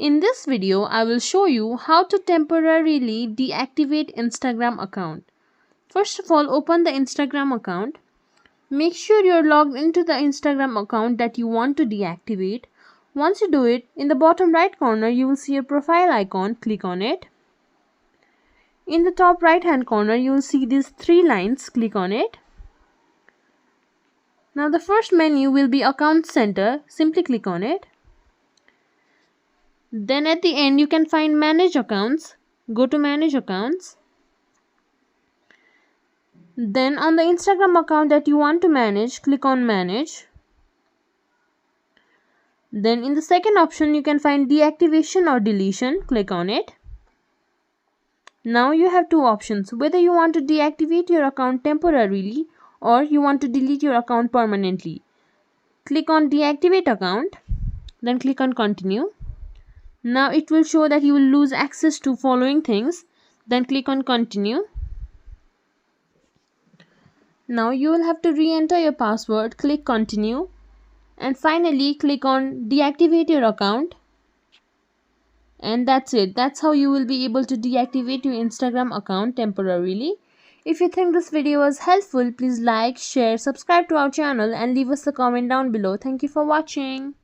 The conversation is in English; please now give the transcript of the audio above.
In this video, I will show you how to temporarily deactivate Instagram account. First of all, open the Instagram account. Make sure you're logged into the Instagram account that you want to deactivate. Once you do it, in the bottom right corner, you will see a profile icon. Click on it. In the top right hand corner, you will see these three lines. Click on it. Now the first menu will be Account Center. Simply click on it. Then at the end you can find Manage Accounts. Go to Manage Accounts. Then on the Instagram account that you want to manage, click on Manage. Then in the second option you can find Deactivation or Deletion. Click on it. Now you have two options, whether you want to deactivate your account temporarily or you want to delete your account permanently. Click on Deactivate Account. Then click on Continue. Now it will show that you will lose access to following things. Then click on Continue. Now you will have to re-enter your password. Click Continue. And finally click on Deactivate your account. And that's it. That's how you will be able to deactivate your Instagram account temporarily. If you think this video was helpful, please like, share, subscribe to our channel and leave us a comment down below. Thank you for watching.